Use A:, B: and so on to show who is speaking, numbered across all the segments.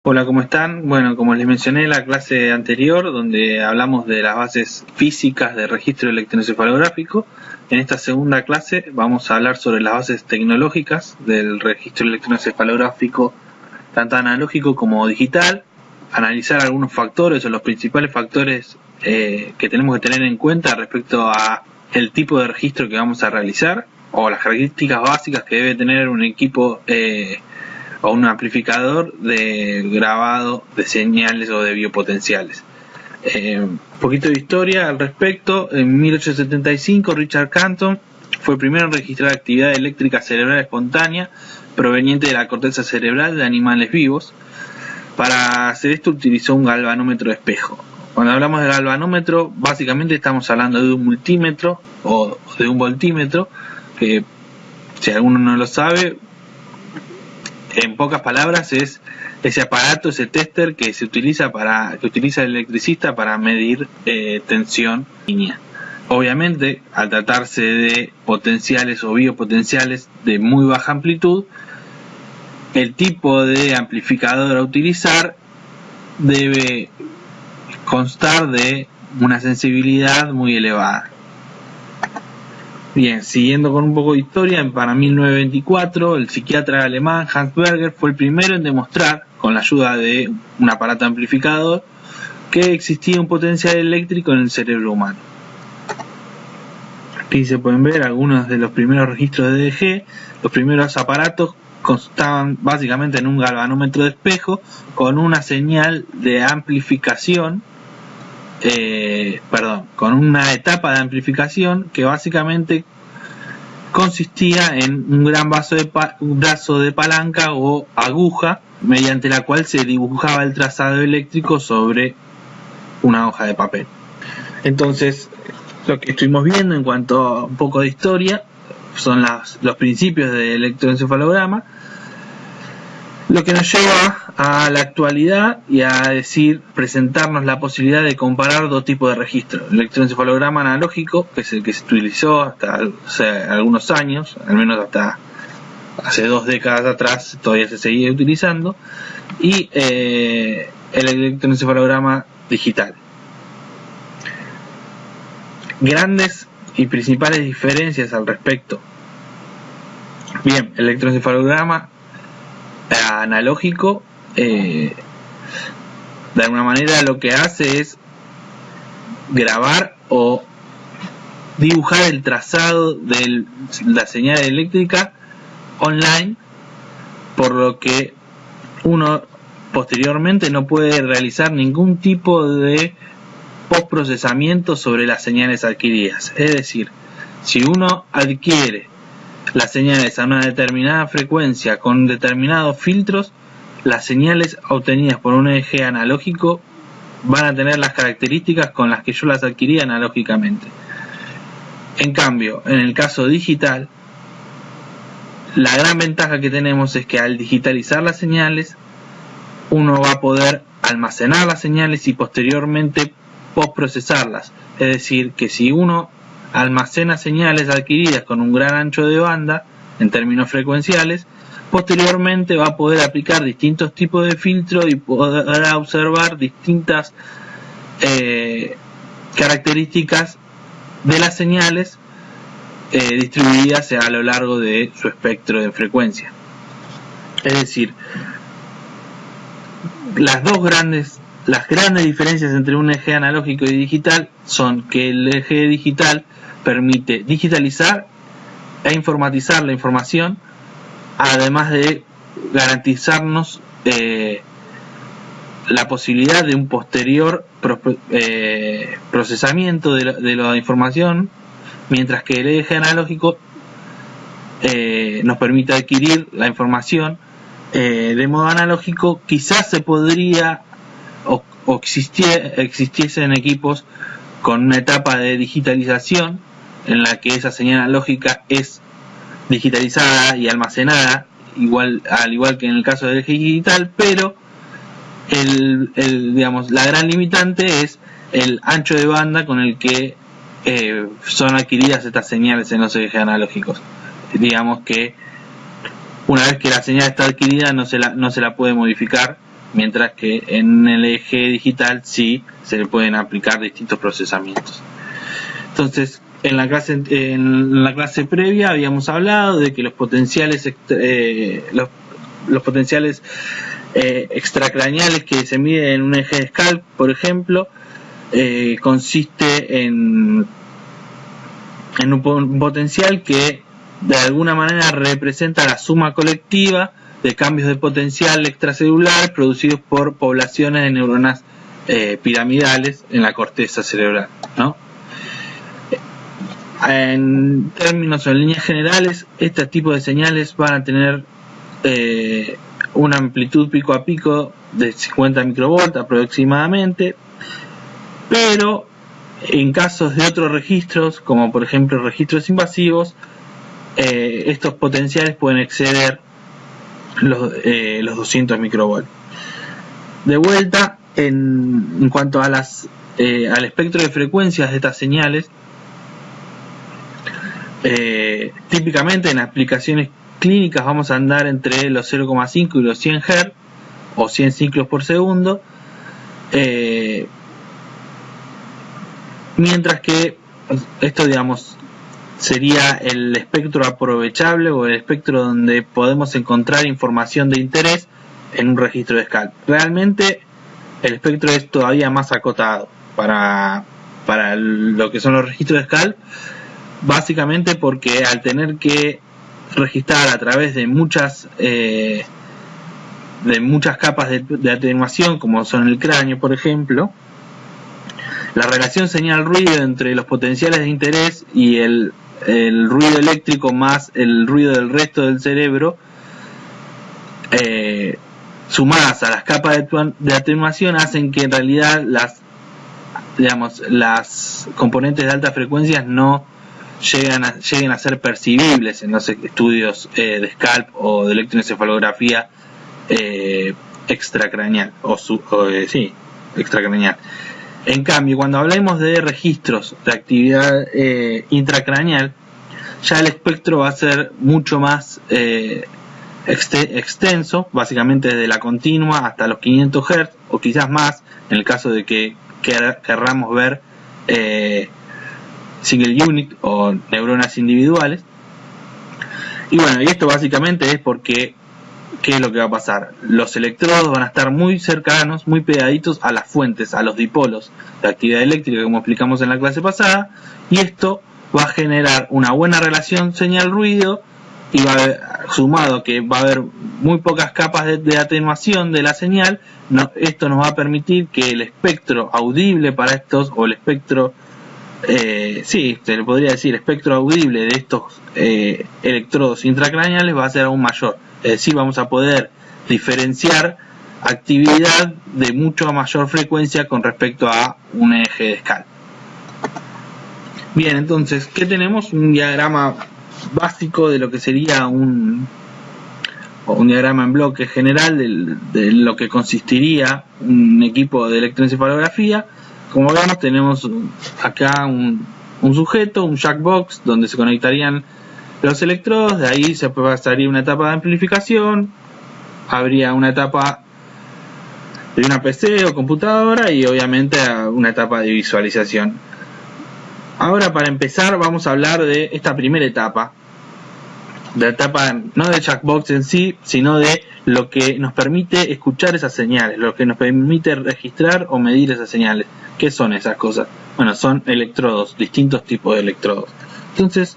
A: Hola, ¿cómo están? Bueno, como les mencioné en la clase anterior, donde hablamos de las bases físicas del registro electroencefalográfico, en esta segunda clase vamos a hablar sobre las bases tecnológicas del registro electroencefalográfico, tanto analógico como digital, analizar algunos factores o los principales factores que tenemos que tener en cuenta respecto a el tipo de registro que vamos a realizar, o las características básicas que debe tener un equipo o un amplificador de grabado de señales o de biopotenciales. Un poquito de historia al respecto. En 1875 Richard Canton fue el primero en registrar actividad eléctrica cerebral espontánea proveniente de la corteza cerebral de animales vivos. Para hacer esto utilizó un galvanómetro de espejo. Cuando hablamos de galvanómetro, básicamente estamos hablando de un multímetro o de un voltímetro, que si alguno no lo sabe, en pocas palabras es ese aparato, ese tester que utiliza el electricista para medir tensión línea. Obviamente, al tratarse de potenciales o biopotenciales de muy baja amplitud, el tipo de amplificador a utilizar debe constar de una sensibilidad muy elevada. Bien, siguiendo con un poco de historia, para 1924 el psiquiatra alemán Hans Berger fue el primero en demostrar, con la ayuda de un aparato amplificador, que existía un potencial eléctrico en el cerebro humano. Aquí se pueden ver algunos de los primeros registros de EEG. Los primeros aparatos constaban básicamente en un galvanómetro de espejo con una señal de amplificación, con una etapa de amplificación que básicamente consistía en un gran brazo de palanca o aguja mediante la cual se dibujaba el trazado eléctrico sobre una hoja de papel. Entonces, lo que estuvimos viendo en cuanto a un poco de historia son los principios del electroencefalograma, lo que nos lleva a la actualidad y a presentarnos la posibilidad de comparar dos tipos de registro: el electroencefalograma analógico, que es el que se utilizó hasta hace algunos años, al menos hasta hace 2 décadas atrás todavía se seguía utilizando, y el electroencefalograma digital. Grandes y principales diferencias al respecto. Bien, el electroencefalograma analógico de alguna manera lo que hace es grabar o dibujar el trazado de la señal eléctrica online, por lo que uno posteriormente no puede realizar ningún tipo de postprocesamiento sobre las señales adquiridas. Es decir, si uno adquiere las señales a una determinada frecuencia con determinados filtros, las señales obtenidas por un EEG analógico van a tener las características con las que yo las adquirí analógicamente. En cambio, en el caso digital, la gran ventaja que tenemos es que al digitalizar las señales, uno va a poder almacenar las señales y posteriormente postprocesarlas. Es decir, que si uno almacena señales adquiridas con un gran ancho de banda en términos frecuenciales, posteriormente va a poder aplicar distintos tipos de filtro y podrá observar distintas características de las señales distribuidas a lo largo de su espectro de frecuencia. Es decir, las grandes diferencias entre un EEG analógico y digital son que el EEG digital permite digitalizar e informatizar la información, además de garantizarnos la posibilidad de un posterior procesamiento de la información, mientras que el EEG analógico nos permite adquirir la información de modo analógico. Quizás se podría o existiesen equipos con una etapa de digitalización en la que esa señal analógica es digitalizada y almacenada al igual que en el caso del EEG digital, pero la gran limitante es el ancho de banda con el que son adquiridas estas señales en los EEG analógicos. Digamos que una vez que la señal está adquirida no se la puede modificar mientras que en el eje digital sí se le pueden aplicar distintos procesamientos. Entonces, en la clase previa habíamos hablado de que los potenciales extracraneales que se miden en un eje de Scalp, por ejemplo, consiste en un potencial que de alguna manera representa la suma colectiva de cambios de potencial extracelular producidos por poblaciones de neuronas piramidales en la corteza cerebral, ¿no? En términos o en líneas generales, este tipo de señales van a tener una amplitud pico a pico de 50 microvolts aproximadamente, pero en casos de otros registros, como por ejemplo registros invasivos, estos potenciales pueden exceder los 200 microvolts. De vuelta, en cuanto a al espectro de frecuencias de estas señales, típicamente en aplicaciones clínicas vamos a andar entre los 0,5 y los 100 Hz o 100 ciclos por segundo, mientras que esto, digamos, sería el espectro aprovechable o el espectro donde podemos encontrar información de interés en un registro de Scalp. Realmente el espectro es todavía más acotado para lo que son los registros de Scalp, básicamente porque al tener que registrar a través de muchas capas de atenuación, como son el cráneo, por ejemplo, la relación señal-ruido entre los potenciales de interés y el ruido eléctrico más el ruido del resto del cerebro, sumadas a las capas de atenuación, hacen que en realidad las componentes de alta frecuencia no lleguen a ser percibibles en los estudios de Scalp o de electroencefalografía extracraneal extracraneal. En cambio, cuando hablemos de registros de actividad intracraneal, ya el espectro va a ser mucho más extenso, básicamente desde la continua hasta los 500 Hz o quizás más, en el caso de que querramos ver single unit o neuronas individuales. Y bueno, y esto básicamente es porque ¿qué es lo que va a pasar? Los electrodos van a estar muy cercanos, muy pegaditos a las fuentes, a los dipolos de actividad eléctrica, como explicamos en la clase pasada, y esto va a generar una buena relación señal-ruido, y sumado a que va a haber muy pocas capas de atenuación de la señal, esto nos va a permitir que el espectro audible para estos, o el espectro, se le podría decir espectro audible de estos electrodos intracraneales va a ser aún mayor. Es decir, vamos a poder diferenciar actividad de mucho mayor frecuencia con respecto a un eje de Scalp. Bien, entonces, ¿qué tenemos? Un diagrama básico de lo que sería un diagrama en bloque general de lo que consistiría un equipo de electroencefalografía. Como vemos, tenemos acá un sujeto, un jackbox, donde se conectarían los electrodos. De ahí se pasaría una etapa de amplificación, habría una etapa de una PC o computadora y obviamente una etapa de visualización. Ahora, para empezar, vamos a hablar de esta primera etapa, de la etapa no del jackbox en sí, sino de lo que nos permite escuchar esas señales, lo que nos permite registrar o medir esas señales. ¿Qué son esas cosas? Bueno, son electrodos, distintos tipos de electrodos. Entonces,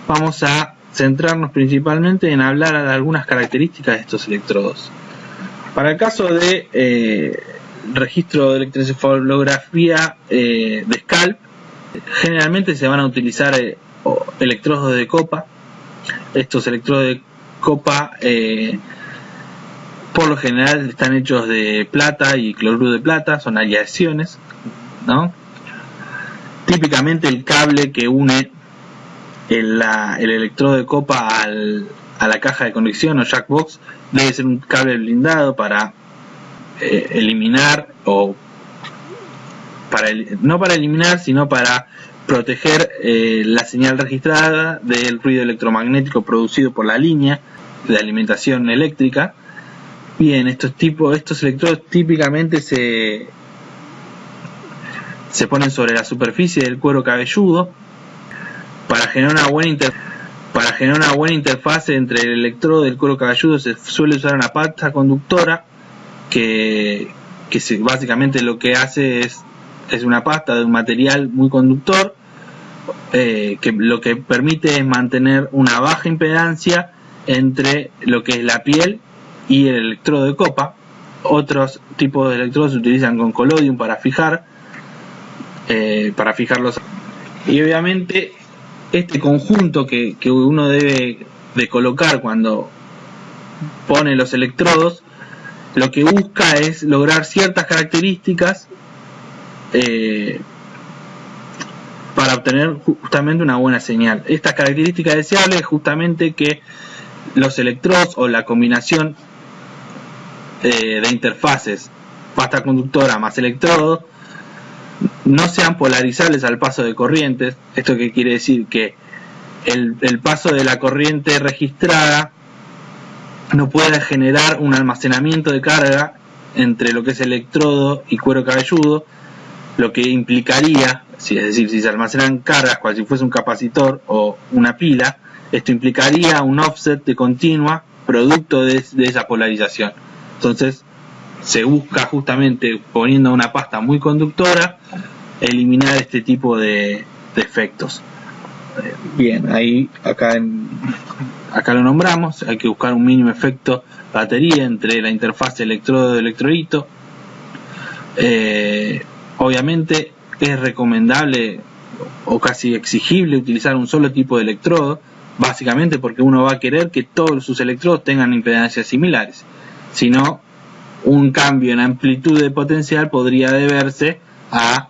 A: vamos a centrarnos principalmente en hablar de algunas características de estos electrodos. Para el caso de registro de electroencefalografía de Scalp, generalmente se van a utilizar electrodos de copa. Estos electrodos de copa por lo general están hechos de plata y cloruro de plata, son aleaciones, ¿no? Típicamente el cable que une el electrodo de copa a la caja de conexión o jackbox debe ser un cable blindado para eliminar o no para eliminar, sino para proteger la señal registrada del ruido electromagnético producido por la línea de alimentación eléctrica. Bien, estos electrodos típicamente se ponen sobre la superficie del cuero cabelludo para generar una buena interfaz entre el electrodo y el cuero cabelludo. Se suele usar una pasta conductora que básicamente lo que hace es una pasta de un material muy conductor, que lo que permite es mantener una baja impedancia entre lo que es la piel y el electrodo de copa. Otros tipos de electrodos se utilizan con collodium para fijarlos. Y obviamente este conjunto que uno debe de colocar cuando pone los electrodos, lo que busca es lograr ciertas características para obtener justamente una buena señal. Estas características deseables es justamente que los electrodos o la combinación de interfaces pasta conductora más electrodo no sean polarizables al paso de corrientes. ¿Esto qué quiere decir? Que el paso de la corriente registrada no puede generar un almacenamiento de carga entre lo que es electrodo y cuero cabelludo, lo que implicaría, es decir, si se almacenan cargas cual si fuese un capacitor o una pila, esto implicaría un offset de continua producto de esa polarización. Entonces se busca justamente, poniendo una pasta muy conductora, eliminar este tipo de efectos. Bien, ahí acá lo nombramos. Hay que buscar un mínimo efecto batería entre la interfaz electrodo-electrolito. Obviamente es recomendable o casi exigible utilizar un solo tipo de electrodo, básicamente porque uno va a querer que todos sus electrodos tengan impedancias similares. Si no, un cambio en amplitud de potencial podría deberse a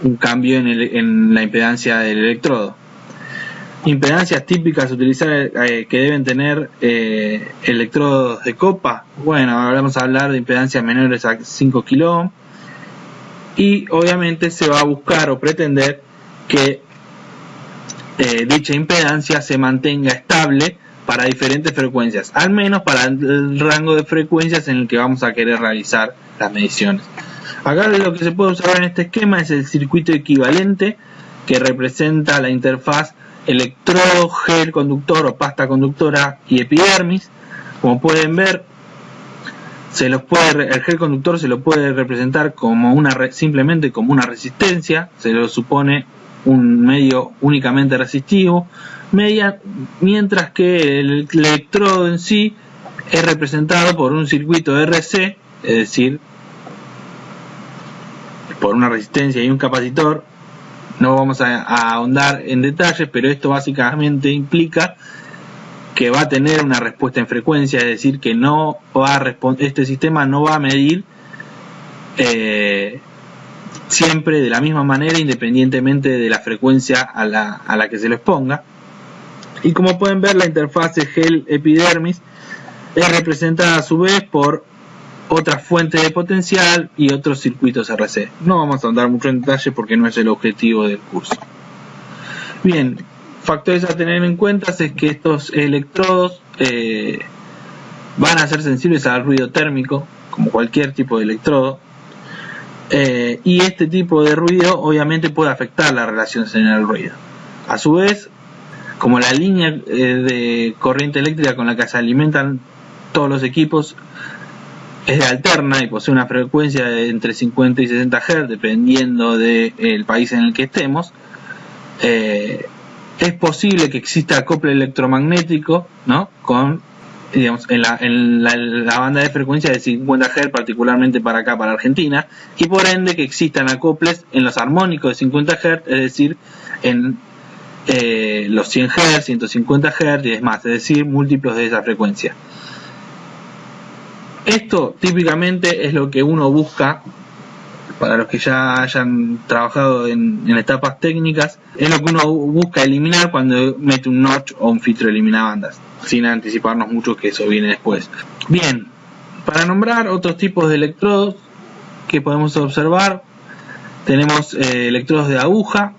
A: un cambio en la impedancia del electrodo. Impedancias típicas a utilizar que deben tener electrodos de copa. Bueno, ahora vamos a hablar de impedancias menores a 5 kΩ. Y obviamente se va a buscar o pretender que dicha impedancia se mantenga estable para diferentes frecuencias, al menos para el rango de frecuencias en el que vamos a querer realizar las mediciones. Acá lo que se puede observar en este esquema es el circuito equivalente, que representa la interfaz electrodo, gel conductor o pasta conductora y epidermis. Como pueden ver, el gel conductor se lo puede representar como simplemente como una resistencia, se lo supone un medio únicamente resistivo, mientras que el electrodo en sí es representado por un circuito RC, es decir, por una resistencia y un capacitor. No vamos a ahondar en detalles, pero esto básicamente implica que va a tener una respuesta en frecuencia, es decir, que no va a este sistema no va a medir siempre de la misma manera, independientemente de la frecuencia a la que se lo exponga. Y como pueden ver, la interfaz gel-epidermis es representada a su vez por otras fuentes de potencial y otros circuitos RC. No vamos a andar mucho en detalle porque no es el objetivo del curso. Bien, factores a tener en cuenta es que estos electrodos van a ser sensibles al ruido térmico, como cualquier tipo de electrodo, y este tipo de ruido obviamente puede afectar la relación señal-ruido. A su vez, como la línea de corriente eléctrica con la que se alimentan todos los equipos es de alterna y posee una frecuencia de entre 50 y 60 Hz dependiendo del país en el que estemos, es posible que exista acople electromagnético, ¿no?, con, digamos, en la banda de frecuencia de 50 Hz, particularmente para acá, para Argentina, y por ende que existan acoples en los armónicos de 50 Hz, es decir, en los 100 Hz, 150 Hz y demás, es decir, múltiplos de esa frecuencia. Esto típicamente es lo que uno busca, para los que ya hayan trabajado en etapas técnicas, es lo que uno busca eliminar cuando mete un notch o un filtro eliminabandas, sin anticiparnos mucho que eso viene después. Bien, para nombrar otros tipos de electrodos que podemos observar, tenemos electrodos de aguja,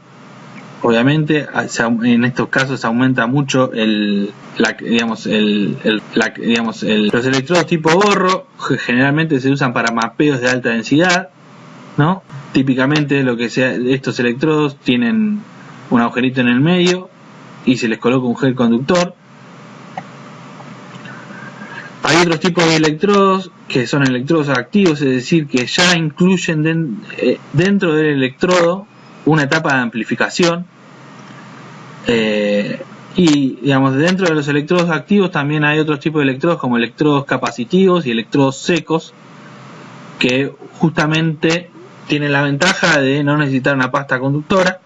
A: Obviamente en estos casos aumenta mucho los electrodos tipo gorro generalmente se usan para mapeos de alta densidad, ¿no? Típicamente estos electrodos tienen un agujerito en el medio y se les coloca un gel conductor. Hay otros tipos de electrodos que son electrodos activos, es decir, que ya incluyen dentro del electrodo una etapa de amplificación. Y digamos, dentro de los electrodos activos también hay otros tipos de electrodos como electrodos capacitivos y electrodos secos, que justamente tienen la ventaja de no necesitar una pasta conductora,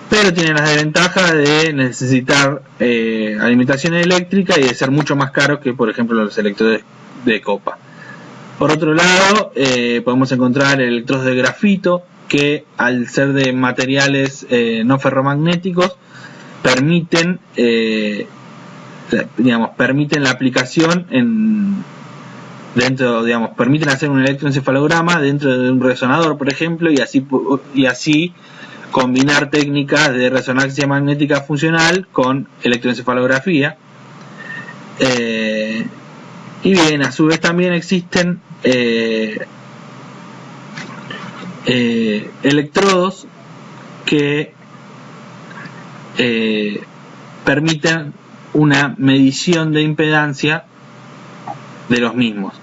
A: pero tienen la desventaja de necesitar alimentación eléctrica y de ser mucho más caros que, por ejemplo, los electrodos de copa. Por otro lado, podemos encontrar electrodos de grafito, que al ser de materiales no ferromagnéticos permiten la aplicación permiten hacer un electroencefalograma dentro de un resonador, por ejemplo, y así combinar técnicas de resonancia magnética funcional con electroencefalografía. Y bien, a su vez también existen electrodos que permiten una medición de impedancia de los mismos.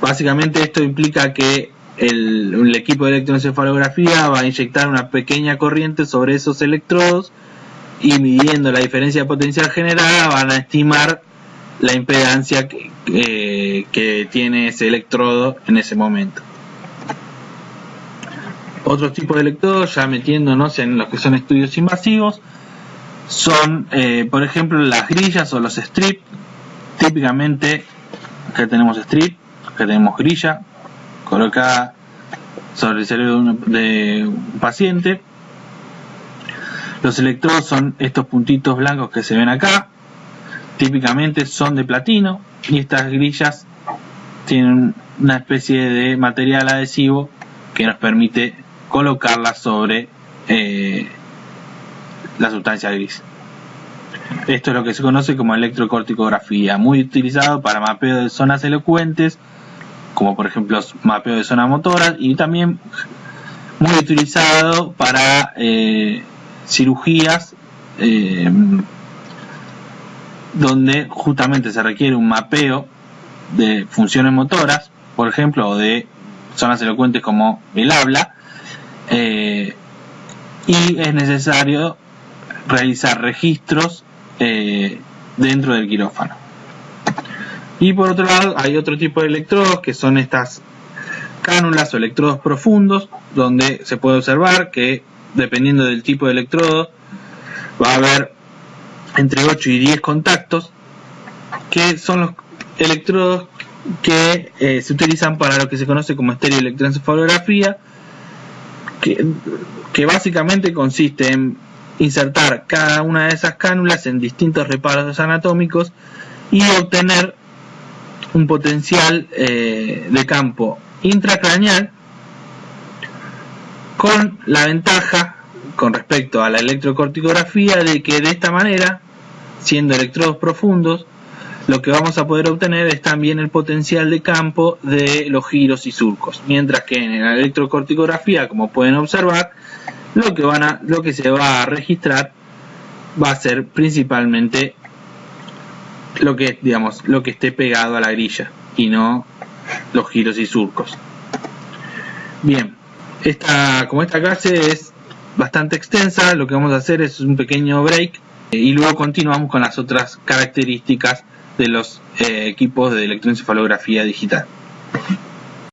A: Básicamente esto implica que el equipo de electroencefalografía va a inyectar una pequeña corriente sobre esos electrodos y midiendo la diferencia potencial generada van a estimar la impedancia que tiene ese electrodo en ese momento. Otros tipos de electrodos, ya metiéndonos en los que son estudios invasivos, son por ejemplo las grillas o los strips. Típicamente acá tenemos strip, acá tenemos grilla colocada sobre el cerebro de un paciente. Los electrodos son estos puntitos blancos que se ven acá, típicamente son de platino, y estas grillas tienen una especie de material adhesivo que nos permite colocarlas sobre la sustancia gris. Esto es lo que se conoce como electrocorticografía, muy utilizado para mapeo de zonas elocuentes, como por ejemplo mapeo de zonas motoras, y también muy utilizado para cirugías donde justamente se requiere un mapeo de funciones motoras, por ejemplo, o de zonas elocuentes como el habla, y es necesario realizar registros dentro del quirófano. Y por otro lado hay otro tipo de electrodos que son estas cánulas o electrodos profundos, donde se puede observar que dependiendo del tipo de electrodo va a haber entre 8 y 10 contactos, que son los electrodos que se utilizan para lo que se conoce como estereoelectroencefalografía, que básicamente consiste en insertar cada una de esas cánulas en distintos reparos anatómicos y obtener un potencial de campo intracraneal, con la ventaja con respecto a la electrocorticografía de que de esta manera, siendo electrodos profundos, lo que vamos a poder obtener es también el potencial de campo de los giros y surcos, mientras que en la electrocorticografía, como pueden observar, lo que se va a registrar va a ser principalmente lo que esté pegado a la grilla y no los giros y surcos. Bien, como esta clase es bastante extensa, lo que vamos a hacer es un pequeño break y luego continuamos con las otras características de los equipos de electroencefalografía digital.